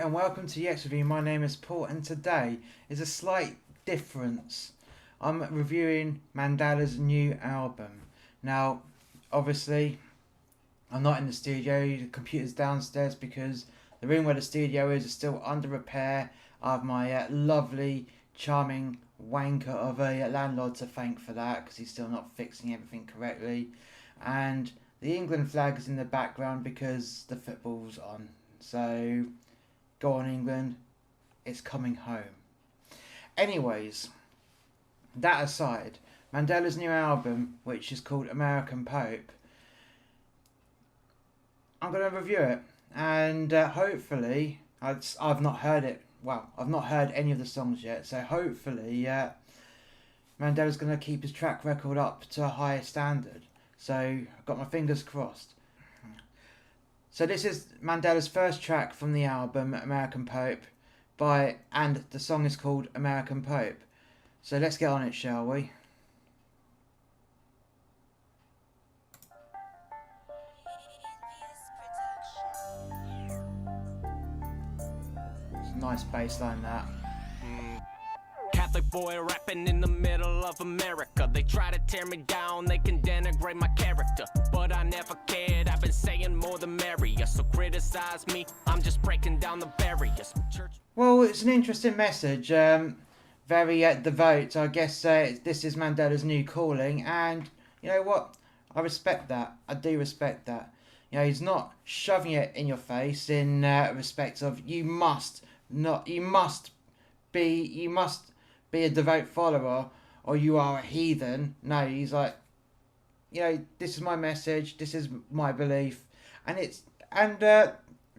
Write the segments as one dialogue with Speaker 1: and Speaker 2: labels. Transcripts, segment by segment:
Speaker 1: and welcome to the XReview. My name is Paul and today is a slight difference. I'm reviewing Mandala's new album. Now, obviously, I'm not in the studio, the computer's downstairs because the room where the studio is still under repair. I have my lovely, charming wanker of a landlord to thank for that because he's still not fixing everything correctly. And the England flag is in the background because the football's on. So, go on England, it's coming home. Anyways, that aside, Mandala's new album, which is called American Pope, I'm going to review it. And hopefully, I've not heard it. Well, I've not heard any of the songs yet. So hopefully, Mandala's going to keep his track record up to a higher standard. So, I've got my fingers crossed. So this is Mandala's first track from the album American Pope, and the song is called American Pope. So let's get on it, shall we? It's a nice bass line, that.
Speaker 2: Catholic boy rapping in the middle of America. They try to tear me down, they can denigrate my character, but I never cared. I've been saying more the merrier, so criticize me, I'm just breaking down the barriers.
Speaker 1: Well, it's an interesting message, very devout. I guess this is Mandala's new calling, and you know what? I respect that. I do respect that. You know, he's not shoving it in your face in respect of you must be a devout follower or you are a heathen. No, he's like, you know, this is my message, this is my belief, and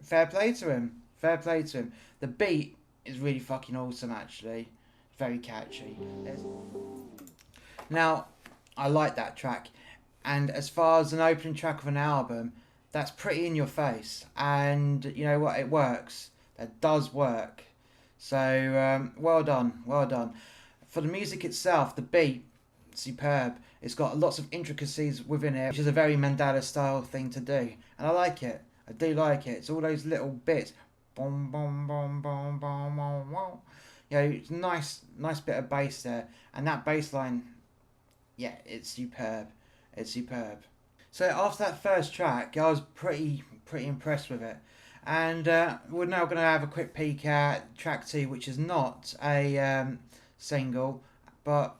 Speaker 1: fair play to him. Fair play to him. The beat is really fucking awesome, actually. Very catchy. Now, I like that track, and as far as an opening track of an album, that's pretty in your face, and you know what, it works. That does work. So, well done, well done. For the music itself, the beat, superb. It's got lots of intricacies within it, which is a very Mandala style thing to do. And I like it. I do like it. It's all those little bits. Boom, boom, boom, boom, boom, boom, boom. You know, it's nice bit of bass there. And that bass line, yeah, it's superb. It's superb. So after that first track, I was pretty impressed with it. And we're now going to have a quick peek at track 2, which is not a single, but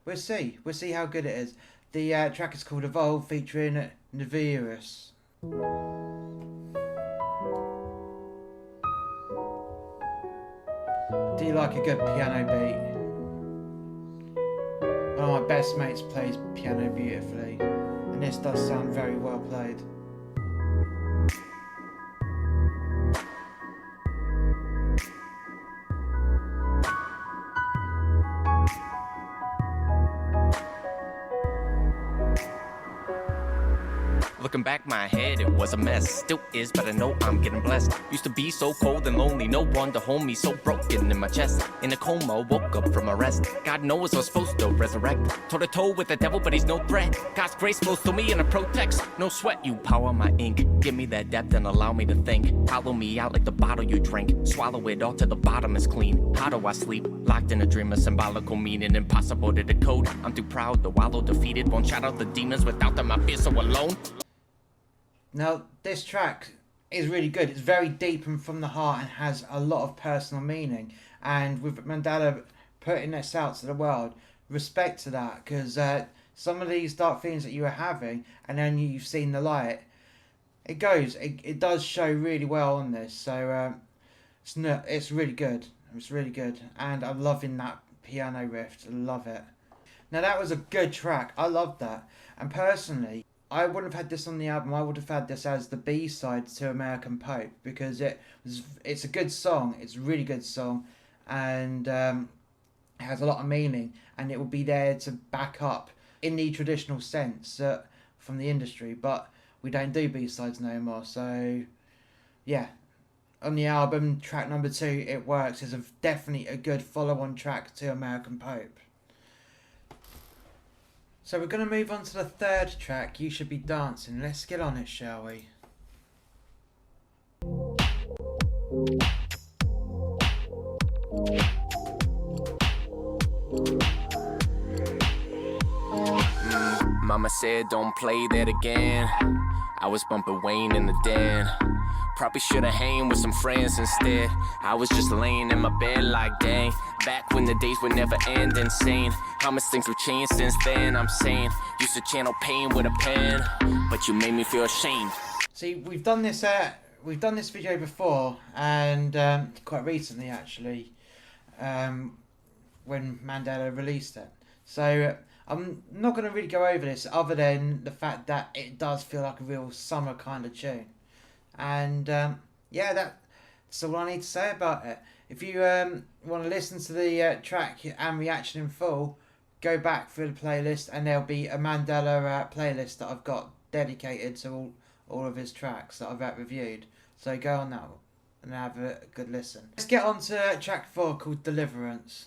Speaker 1: we'll see. We'll see how good it is. The track is called Evolve, featuring Deliverance. Do you like a good piano beat? One of my best mates plays piano beautifully, and this does sound very well played.
Speaker 2: Looking back, my head, it was a mess. Still is, but I know I'm getting blessed. Used to be so cold and lonely, no one to hold me, so broken in my chest. In a coma, woke up from a rest. God knows I was supposed to resurrect. Toe to toe with the devil, but he's no threat. God's grace flows through me and it protects. No sweat, you power my ink. Give me that depth and allow me to think. Hollow me out like the bottle you drink. Swallow it all till the bottom is clean. How do I sleep? Locked in a dream of symbolical meaning, impossible to decode. I'm too proud to wallow defeated. Won't shout out the demons, without them I feel so alone.
Speaker 1: Now, this track is really good. It's very deep and from the heart and has a lot of personal meaning. And with Mandala putting this out to the world, respect to that. Because some of these dark feelings that you were having, and then you've seen the light, it does show really well on this. So it's really good. It's really good. And I'm loving that piano riff. I love it. Now, that was a good track. I loved that. And personally, I wouldn't have had this on the album. I would have had this as the B-side to American Pope because it's a good song. It's a really good song, and it has a lot of meaning, and it will be there to back up in the traditional sense from the industry. But we don't do B-sides no more. So yeah, on the album, track number 2, it works. It's definitely a good follow-on track to American Pope. So we're going to move on to the third track, You Should Be Dancing. Let's get on it, shall we?
Speaker 2: Mama said don't play that again. I was bumping Wayne in the den. Probably should've hang with some friends instead. I was just laying in my bed like dang. Back when the days would never end, insane. How much things have changed since then, I'm saying. Used to channel pain with a pen, but you made me feel ashamed.
Speaker 1: See, we've done this video before, and quite recently actually, when Mandala released it. So I'm not going to really go over this other than the fact that it does feel like a real summer kind of tune. And yeah, that's all I need to say about it. If you want to listen to the track and reaction in full, go back through the playlist and there'll be a Mandala playlist that I've got dedicated to all of his tracks that I've reviewed. So go on that and have a good listen. Let's get on to track 4 called Deliverance.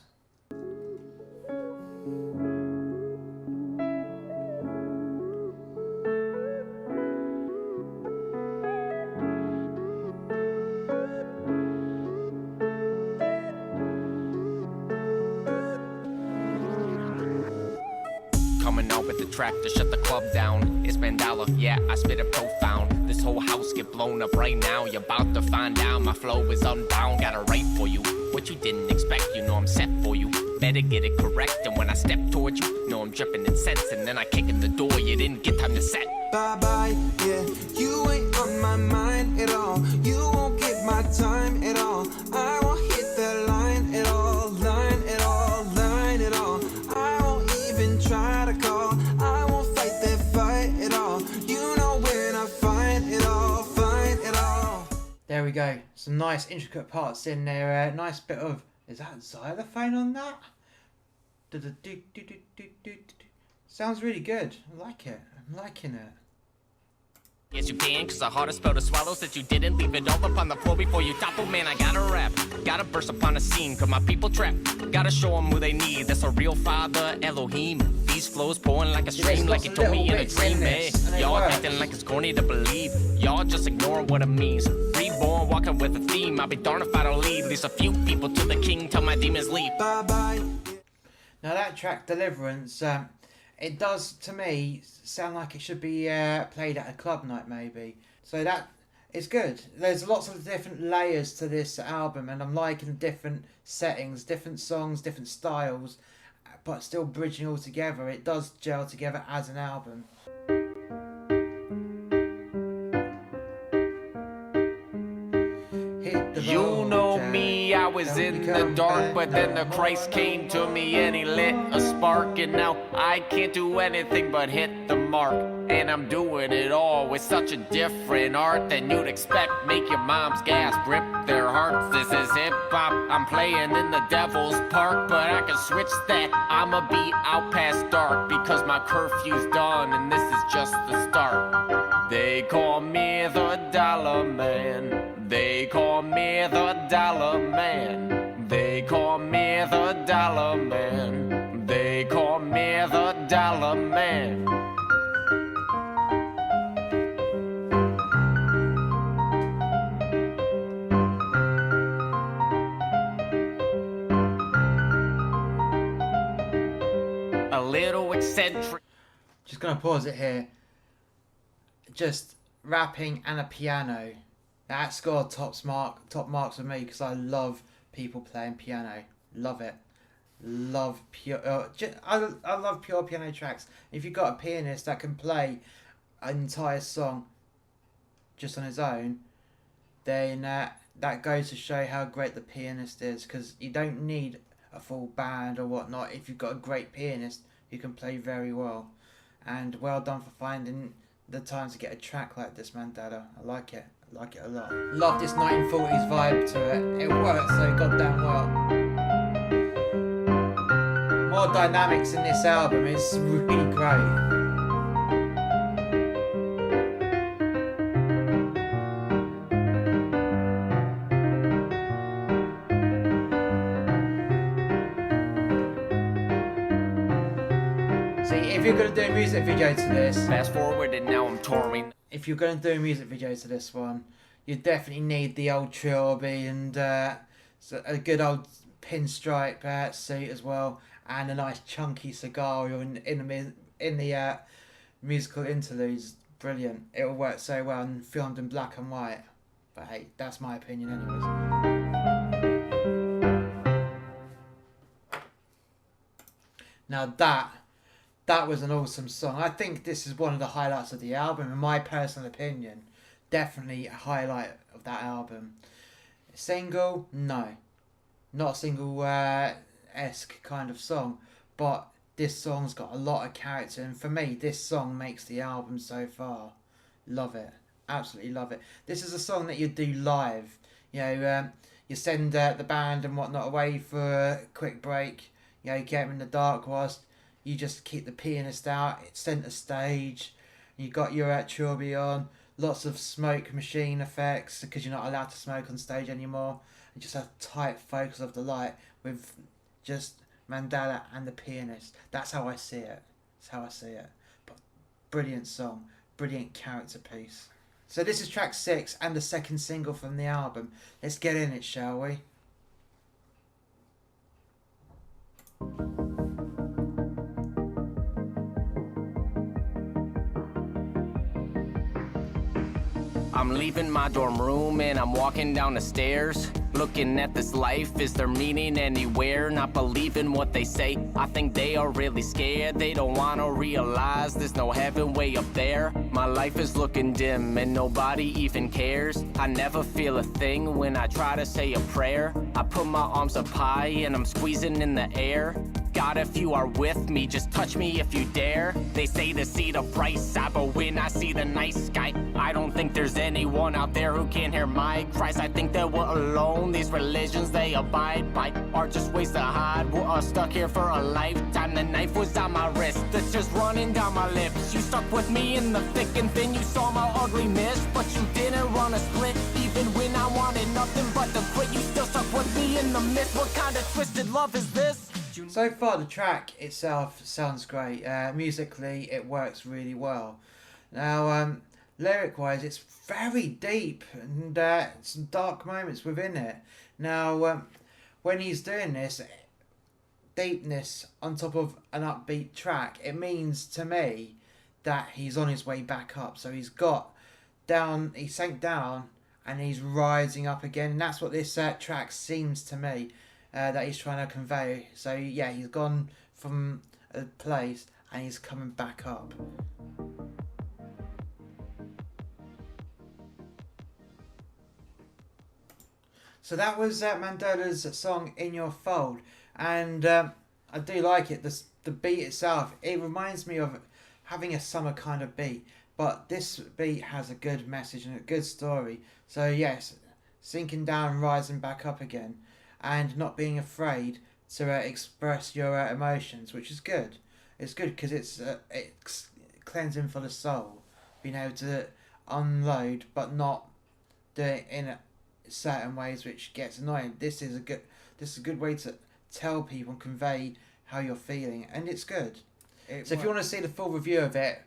Speaker 2: Coming out with the track to shut the club down. It's Mandala, yeah, I spit it profound. This whole house get blown up right now. You're about to find out my flow is unbound. Got it right for you, what you didn't expect. You know I'm set for you, better get it correct. And when I step towards you, know I'm dripping in sense. And then I kick in the door, you didn't get time to set.
Speaker 3: Bye-bye, yeah, you ain't on my mind at all. You won't get my time at all. I won't hit that line at all, line at all, line at all. I won't even try to call. I won't fight that fight at all. You know when I find it all, find it all.
Speaker 1: There we go. Some nice intricate parts in there. Nice bit of, is that xylophone on that? Sounds really good. I like it. I'm liking it.
Speaker 2: Yes, you can, cause the hardest spell to swallow since you didn't leave it all up on the floor before you topple. Man, I gotta rap, gotta burst upon the scene, cause my people trap. Gotta show them who they need, that's a real father, Elohim. These flows pouring like a stream, like you told me in a dream, man. Y'all acting like it's corny to believe. Y'all just ignoring what it means. Reborn, walking with a theme. I'll be darned if I don't lead. Least a few people to the king, tell my demons leave.
Speaker 3: Bye-bye.
Speaker 1: Now that track, Deliverance, it does, to me, sound like it should be played at a club night, maybe. So that is good. There's lots of different layers to this album, and I'm liking different settings, different songs, different styles, but still bridging all together. It does gel together as an album.
Speaker 2: You know me, I was in the dark, but then the Christ came to me and he lit a spark. And now I can't do anything but hit the mark. And I'm doing it all with such a different art than you'd expect. Make your mom's gasp, rip their hearts. This is hip-hop, I'm playing in the devil's park. But I can switch that, I'ma be out past dark, because my curfew's done and this is just the start. They call me the Dollar Man. They call me the Dollar Man. They call me the Dollar Man. They call me the Dollar Man. A little eccentric.
Speaker 1: Just gonna pause it here. Just rapping and a piano. That scored top marks for me, because I love people playing piano. Love it. Love pure. I love pure piano tracks. If you've got a pianist that can play an entire song just on his own, then that goes to show how great the pianist is. Because you don't need a full band or whatnot if you've got a great pianist who can play very well. And well done for finding the time to get a track like this, Mandala. I like it. I like it a lot. Love this 1940s vibe to it. It works so goddamn well. More dynamics in this album. It's really great. See, if you're going to do a music video to this,
Speaker 2: Fast forward and now I'm touring.
Speaker 1: if you're going to do a music video to this one, you definitely need the old trilby and so a good old pinstripe suit as well, and a nice chunky cigar in the musical interludes, brilliant. It'll work so well and filmed in black and white. But hey, that's my opinion anyways. Now that was an awesome song. I think this is one of the highlights of the album, in my personal opinion. Definitely a highlight of that album. Single? No. Not a single esque kind of song. But this song's got a lot of character, and for me, this song makes the album so far. Love it. Absolutely love it. This is a song that you do live. You know, you send the band and whatnot away for a quick break. You know, you get them in the dark whilst you just keep the pianist out. It's centre stage. You got your trilby on. Lots of smoke machine effects because you're not allowed to smoke on stage anymore. And just a tight focus of the light with just Mandala and the pianist. That's how I see it. That's how I see it. But brilliant song. Brilliant character piece. So this is track 6 and the second single from the album. Let's get in it, shall we?
Speaker 2: I'm leaving my dorm room and I'm walking down the stairs. Looking at this life, is there meaning anywhere? Not believing what they say, I think they are really scared. They don't wanna realize there's no heaven way up there. My life is looking dim and nobody even cares. I never feel a thing when I try to say a prayer. I put my arms up high and I'm squeezing in the air. God, if you are with me, just touch me if you dare. They say to see the bright side, but when I see the night sky, I don't think there's anyone out there who can hear my cries. I think that we're alone. These religions they abide by are just ways to hide. We're all stuck here for a lifetime. The knife was on my wrist, it's just running down my lips. You stuck with me in the thick and thin. You saw my ugly miss, but you didn't run a split. Even when I wanted nothing but to quit, you still stuck with me in the midst. What kind of twisted love is this?
Speaker 1: So far, the track itself sounds great. Musically, it works really well. Now, lyric-wise, it's very deep and some dark moments within it. Now, when he's doing this, deepness on top of an upbeat track, it means to me that he's on his way back up. So he's got down, he sank down and he's rising up again. And that's what this track seems to me. That he's trying to convey. So yeah, he's gone from a place and he's coming back up. So that was Mandala's song "In Your Fold," and I do like it. The beat itself, it reminds me of having a summer kind of beat, but this beat has a good message and a good story. So yes, sinking down, rising back up again. And not being afraid to express your emotions, which is good. It's good because it's cleansing for the soul, being able to unload, but not do it in certain ways, which gets annoying. This is a good way to tell people and convey how you're feeling, and it's good. So if you want to see the full review of it,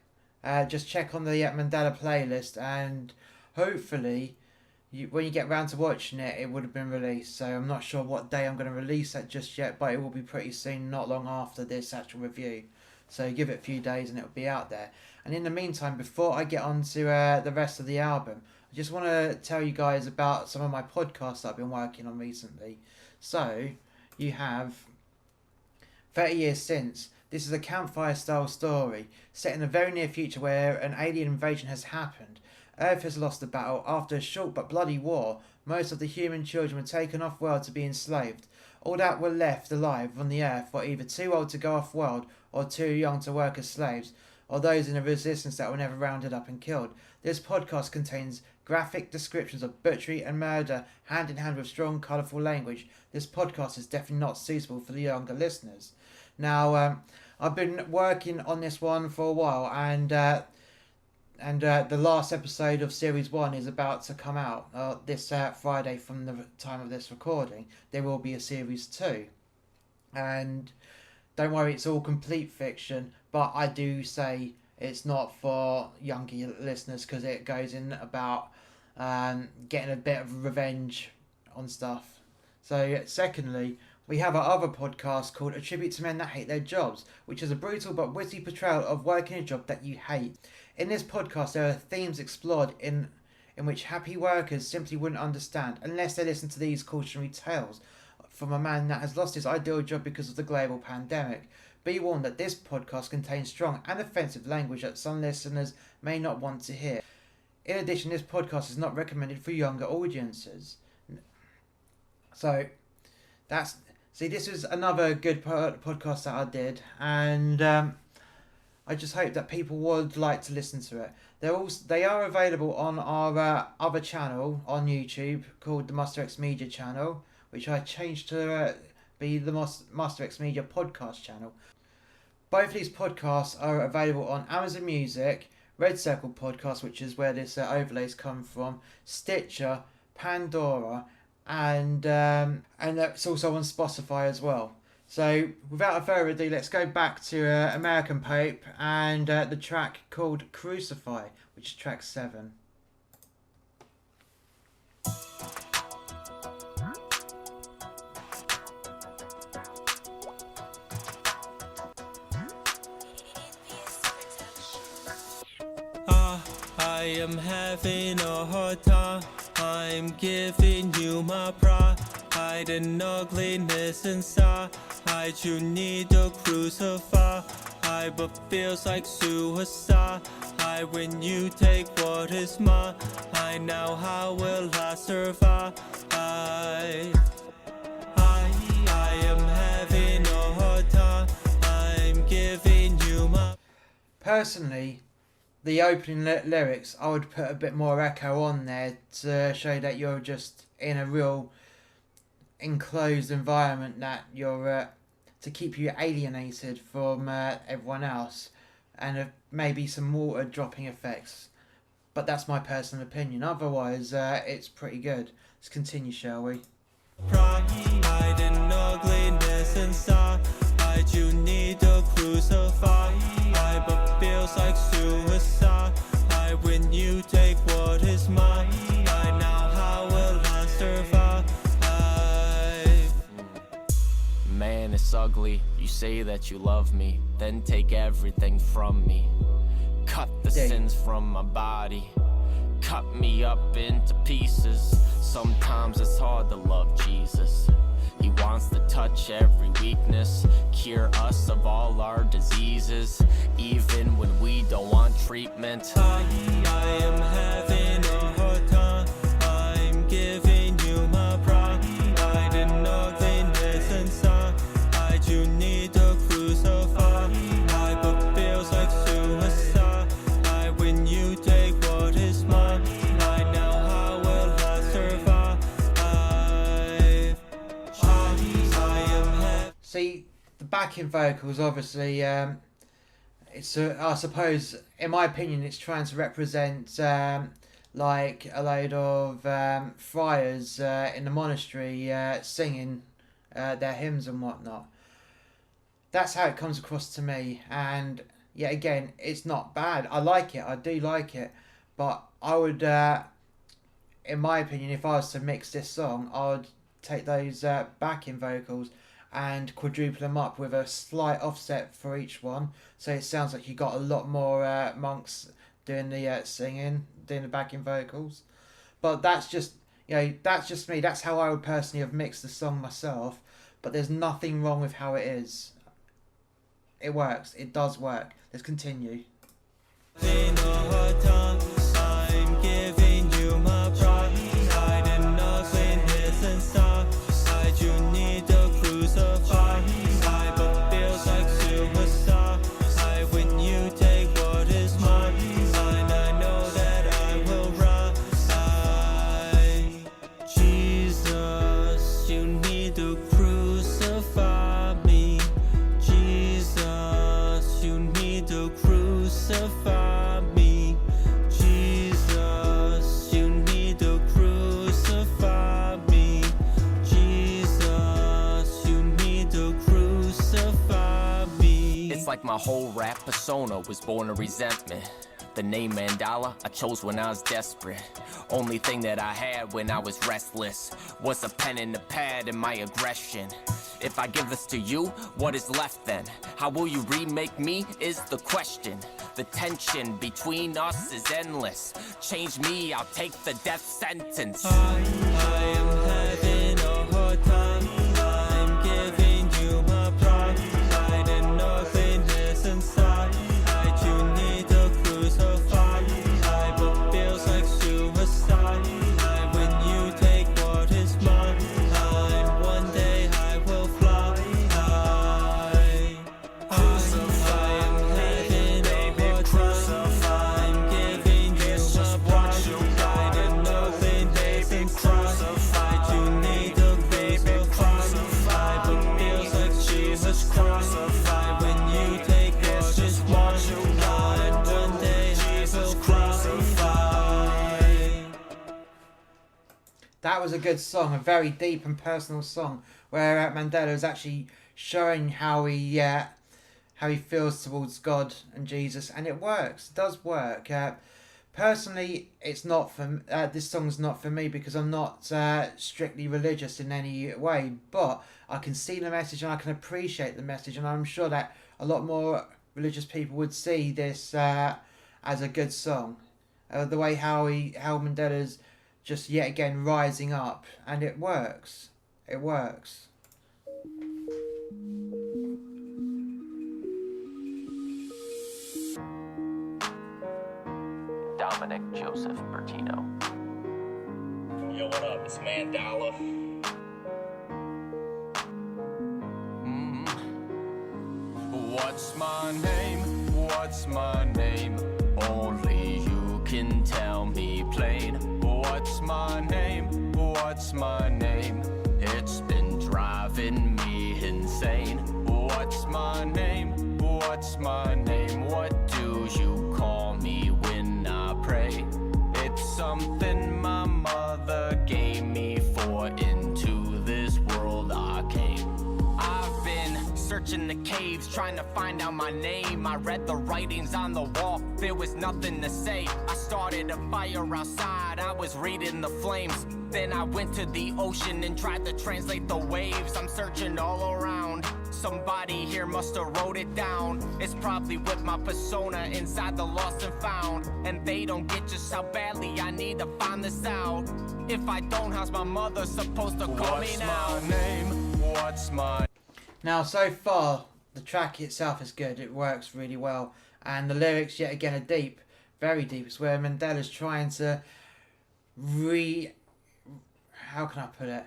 Speaker 1: just check on the Mandala playlist, and hopefully. When you get round to watching it, it would have been released. So I'm not sure what day I'm going to release that just yet, but it will be pretty soon, not long after this actual review. So give it a few days and it'll be out there. And in the meantime, before I get on to the rest of the album, I just want to tell you guys about some of my podcasts that I've been working on recently. So you have 30 Years Since. This is a campfire style story set in the very near future where an alien invasion has happened. Earth has lost the battle. After a short but bloody war, most of the human children were taken off-world to be enslaved. All that were left alive on the Earth were either too old to go off-world or too young to work as slaves, or those in the resistance that were never rounded up and killed. This podcast contains graphic descriptions of butchery and murder, hand in hand with strong, colourful language. This podcast is definitely not suitable for the younger listeners. Now, I've been working on this one for a while, and the last episode of Series 1 is about to come out this Friday from the time of this recording. There will be a Series 2. And don't worry, it's all complete fiction, but I do say it's not for younger listeners because it goes in about getting a bit of revenge on stuff. So secondly, We have our other podcast called A Tribute to Men That Hate Their Jobs, which is a brutal but witty portrayal of working a job that you hate. In this podcast, there are themes explored in which happy workers simply wouldn't understand unless they listen to these cautionary tales from a man that has lost his ideal job because of the global pandemic. Be warned that this podcast contains strong and offensive language that some listeners may not want to hear. In addition, this podcast is not recommended for younger audiences. So, this was another good podcast that I did, and I just hope that people would like to listen to it. They are available on our other channel on YouTube called the musterxmedia channel, which I changed to be the musterxmedia podcast channel. Both of these podcasts are available on Amazon Music, Red Circle Podcast, which is where this overlays come from, Stitcher, Pandora, and it's also on Spotify as well. So, without further ado, let's go back to American Pope and the track called Crucify, which is track 7.
Speaker 4: I am having a hard time. I'm giving you my pride. Hide an ugliness inside. You need to crucify. But feels like suicide. When you take what is mine. Now how will I survive? I am having a hard time. I'm giving you my.
Speaker 1: Personally, the opening lyrics, I would put a bit more echo on there to show that you're just in a real enclosed environment, that you're to keep you alienated from everyone else, and maybe some water dropping effects. But that's my personal opinion. Otherwise, it's pretty good. Let's continue, shall we?
Speaker 4: Pride and ugliness inside. You need to crucify. But feels like suicide. When you take what is mine. Now how will I survive?
Speaker 2: Man, it's ugly. You say that you love me, then take everything from me. Cut the sins from my body. Cut me up into pieces. Sometimes it's hard to love Jesus. He wants to touch every weakness, cure us of all our diseases, even when we don't want treatment.
Speaker 4: I am having a hard time. I'm giving you my pride. Hide an ugliness inside. You need to crucify. But feels like suicide. When you take what is mine. Now how will I survive?
Speaker 1: See, the backing vocals, obviously, it's I suppose, in my opinion, it's trying to represent like a load of friars in the monastery singing their hymns and whatnot. That's how it comes across to me, and yet again, it's not bad. I like it, I do like it, but I would, in my opinion, if I was to mix this song, I would take those backing vocals and quadruple them up with a slight offset for each one, so it sounds like you got a lot more monks doing the singing, doing the backing vocals. But that's just, that's just me. That's how I would personally have mixed the song myself. But there's nothing wrong with how it is. It works. It does work. Let's continue.
Speaker 4: In a hard time, I'm giving you my pride. Hiding ugliness inside. You need to crucify. But feels like suicide. When you take what is mine. I know that I will rise. Jesus, you need to crucify me. Jesus, you need to crucify me. Jesus, you need to crucify me. Jesus, you need to crucify me.
Speaker 2: It's like my whole rap persona was born of resentment. The name Mandala I chose when I was desperate. Only thing that I had when I was restless was a pen and a pad and my aggression. If I give this to you, what is left then? How will you remake me is the question. The tension between us is endless. Change me, I'll take the death sentence.
Speaker 4: I am having a hard time. I'm giving you my pride and nothingness inside. I do need to crucify. But feels like suicide. When you take what is mine, one day I will fly. I am having a hard time. I'm giving you my pride and nothingness inside. I do need to crucify. But feels like suicide. When you take what is mine, one day I will fly.
Speaker 1: That was a good song, a very deep and personal song, where Mandela is actually showing how he feels towards God and Jesus, and it works. It does work. Personally, it's not for this song's not for me because I'm not strictly religious in any way, but I can see the message and I can appreciate the message, and I'm sure that a lot more religious people would see this as a good song. The way how Mandela's just yet again rising up, and it works. It works.
Speaker 2: Dominic Joseph Bertino.
Speaker 5: Yo, what up? It's Mandala.
Speaker 2: What's my name? What's my name? Only you can tell me plain. What's my name? What's my name? It's been driving me insane. What's my name? What's my name? What do you call me when I pray? It's something my mother gave me, for into this world I came. I've been searching the caves, trying to find out my name. I read the writings on the wall, there was nothing to say. I started a fire outside, I was reading the flames. Then I went to the ocean and tried to translate the waves. I'm searching all around, somebody here must have wrote it down. It's probably with my persona inside the lost and found. And they don't get just how badly I need to find this out. If I don't, how's my mother supposed to call me now?
Speaker 5: What's my name? What's my...
Speaker 1: Now, so far, the track itself is good. It works really well. And the lyrics, yet again, are deep. Very deep. It's where Mandela's trying to how can I put it?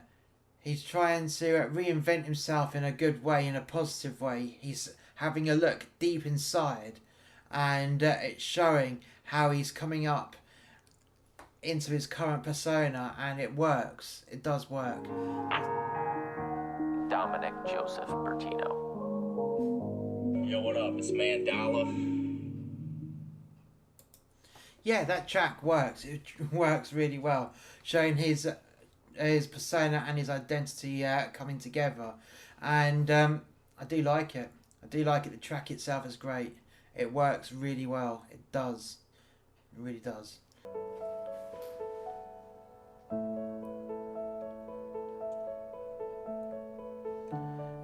Speaker 1: He's trying to reinvent himself in a good way, in a positive way. He's having a look deep inside. And it's showing how he's coming up into his current persona. And it works. It does work.
Speaker 2: Dominic Joseph Bertino.
Speaker 5: Yo, what up? It's Mandala.
Speaker 1: Yeah, that track works. It works really well, showing his persona and his identity coming together, and I do like it. I do like it. The track itself is great. It works really well. It does. It really does.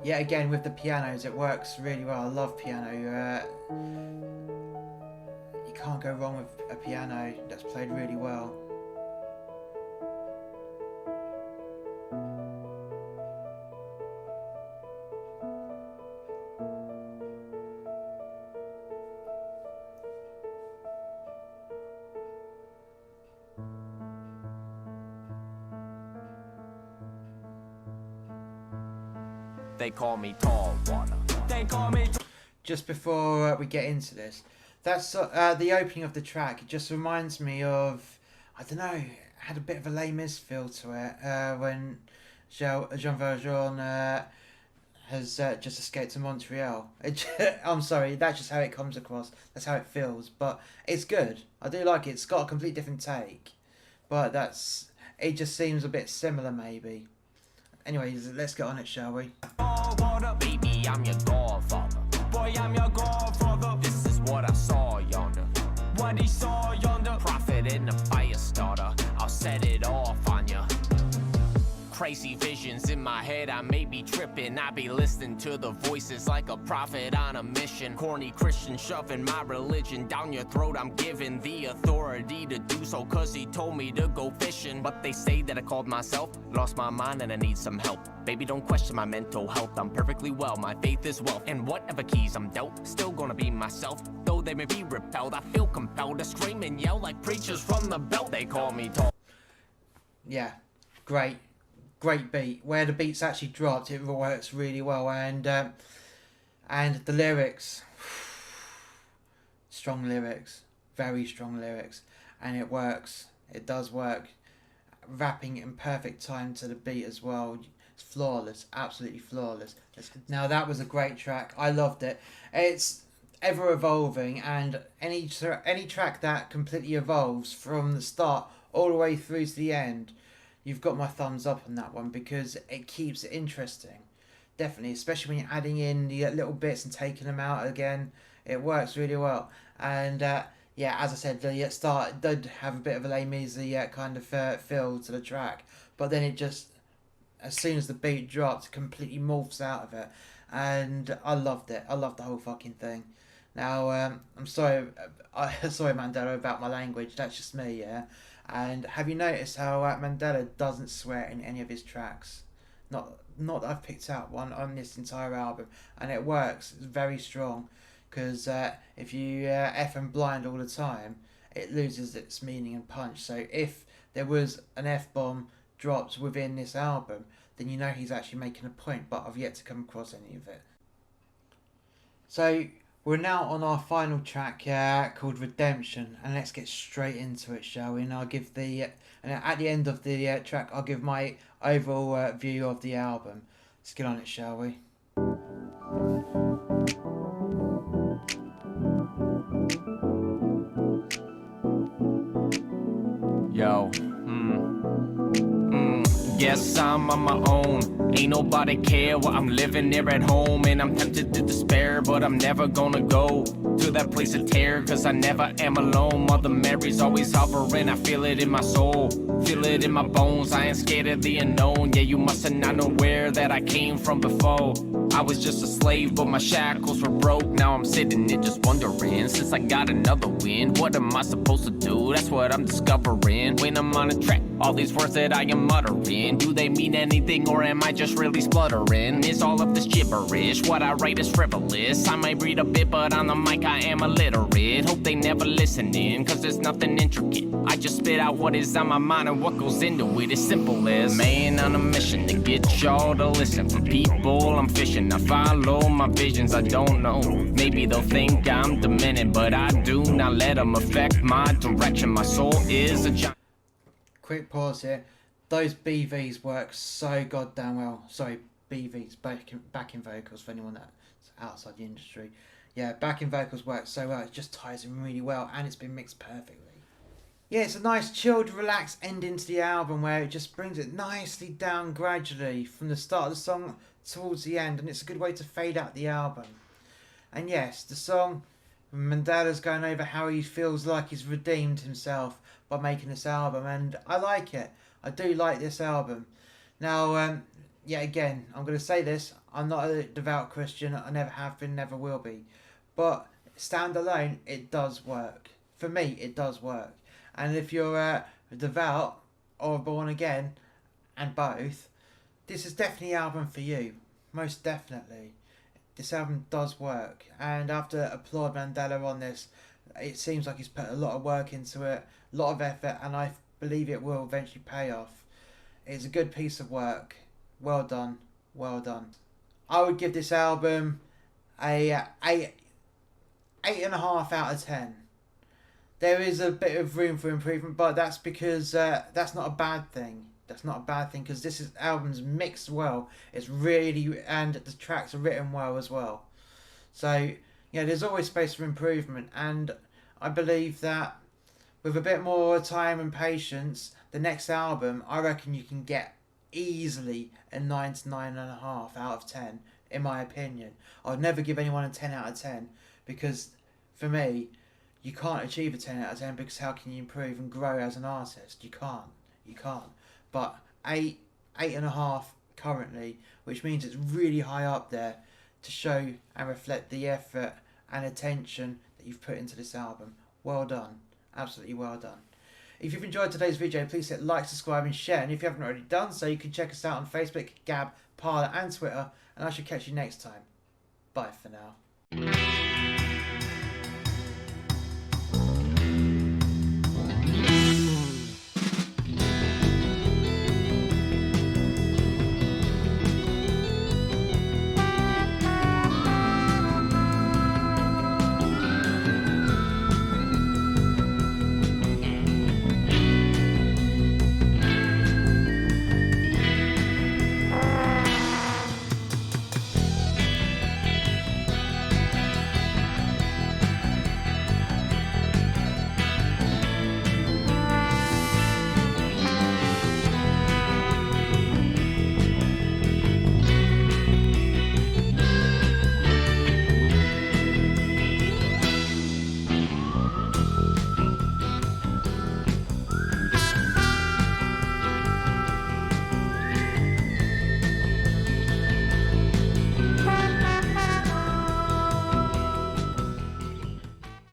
Speaker 1: Yet again with the pianos, it works really well. I love piano. You can't go wrong with a piano that's played really well.
Speaker 2: They call me tall water. They call me...
Speaker 1: Just before we get into this, that's the opening of the track. It just reminds me of, I don't know, it had a bit of a Les Mis feel to it when Jean Valjean has just escaped to Montreal. I'm sorry, that's just how it comes across. That's how it feels, but it's good. I do like it. It's got a completely different take, but it just seems a bit similar maybe. Anyways, let's get on it, shall we?
Speaker 2: Baby, I'm your godfather. Boy, I'm your godfather. This is what I saw yonder. What he saw yonder. Prophet in a fire starter. I'll set it off on ya. crazy visions in my head. I may be tripping, I be listening to the voices like a prophet on a mission. Corny Christian shoving my religion down your throat. I'm given the authority to do so, cause he told me to go fishing. But they say that I called myself, lost my mind and I need some help. Baby, don't question my mental health, I'm perfectly well, my faith is wealth. And whatever keys I'm dealt, still gonna be myself. Though they may be repelled, I feel compelled to scream and yell like preachers from the belt. They call me tall.
Speaker 1: Yeah, great beat. Where the beats actually dropped, it works really well. And the lyrics, strong lyrics, very strong lyrics. And it works, it does work. Rapping in perfect time to the beat as well. It's flawless, absolutely flawless. Now that was a great track. I loved it. It's ever evolving, and any track that completely evolves from the start all the way through to the end, you've got my thumbs up on that one, because it keeps it interesting. Definitely, especially when you're adding in the little bits and taking them out again. It works really well. And yeah, as I said, the start did have a bit of a Les Mis kind of feel to the track, but then it just, as soon as the beat dropped, completely morphs out of it, and I loved it. I loved the whole fucking thing. Now, I'm sorry, sorry Mandala about my language. That's just me, yeah. And have you noticed how Mandala doesn't swear in any of his tracks? Not that I've picked out one on this entire album, and it works. It's very strong, because if you F and blind all the time, it loses its meaning and punch. So if there was an F-bomb dropped within this album, then you know he's actually making a point, but I've yet to come across any of it. So we're now on our final track called Redemption, and let's get straight into it, shall we? And I'll give and at the end of the track, I'll give my overall view of the album. Let's get on it, shall we?
Speaker 2: Yo, guess I'm on my own. Ain't nobody care what I'm living there at home. And I'm tempted to despair, but I'm never gonna go to that place of terror, cause I never am alone. Mother Mary's always hovering, I feel it in my soul, feel it in my bones. I ain't scared of the unknown. Yeah, you must have not known where that I came from before. I was just a slave, but my shackles were broke. Now I'm sitting there just wondering, since I got another win, what am I supposed to do? That's what I'm discovering when I'm on a track. All these words that I am muttering, do they mean anything, or am I just really spluttering? Is all of this gibberish what I write is frivolous? I might read a bit, but on the mic I am illiterate. Hope they never listening, cause there's nothing intricate. I just spit out what is on my mind, and what goes into it is simple as man on a mission to get y'all to listen. For people I'm fishing, I follow my visions. I don't know, maybe they'll think I'm demented, but I do not let them affect my direction. My soul is a giant.
Speaker 1: Quick pause here. Those BVs work so goddamn well. Sorry, BVs, backing vocals, for anyone that's outside the industry. Yeah, backing vocals work so well. It just ties in really well, and it's been mixed perfectly. Yeah, it's a nice, chilled, relaxed ending to the album, where it just brings it nicely down gradually from the start of the song towards the end, and it's a good way to fade out the album. And yes, the song, Mandala's going over how he feels like he's redeemed himself by making this album, and I like it. I do like this album. Now, yeah, again, I'm going to say this, I'm not a devout Christian, I never have been, never will be, but standalone, it does work. For me, it does work. And if you're devout or born again, and both, this is definitely an album for you. Most definitely. This album does work, and I have to applaud Mandala on this. It seems like he's put a lot of work into it, a lot of effort, and I believe it will eventually pay off. It's a good piece of work. Well done, well done. I would give this album a 8.5 out of 10. There is a bit of room for improvement, but that's because that's not a bad thing. That's not a bad thing, because this album's mixed well. It's really, and the tracks are written well as well. So yeah, there's always space for improvement, and I believe that with a bit more time and patience, the next album, I reckon you can get easily a 9 to 9.5 out of 10, in my opinion. I would never give anyone a 10 out of 10, because for me, you can't achieve a 10 out of 10, because how can you improve and grow as an artist? You can't. But 8 8.5 currently, which means it's really high up there to show and reflect the effort and attention that you've put into this album. Well done. Absolutely well done. If you've enjoyed today's video, please hit like, subscribe and share. And if you haven't already done so, you can check us out on Facebook, Gab, Parlour and Twitter. And I shall catch you next time. Bye for now.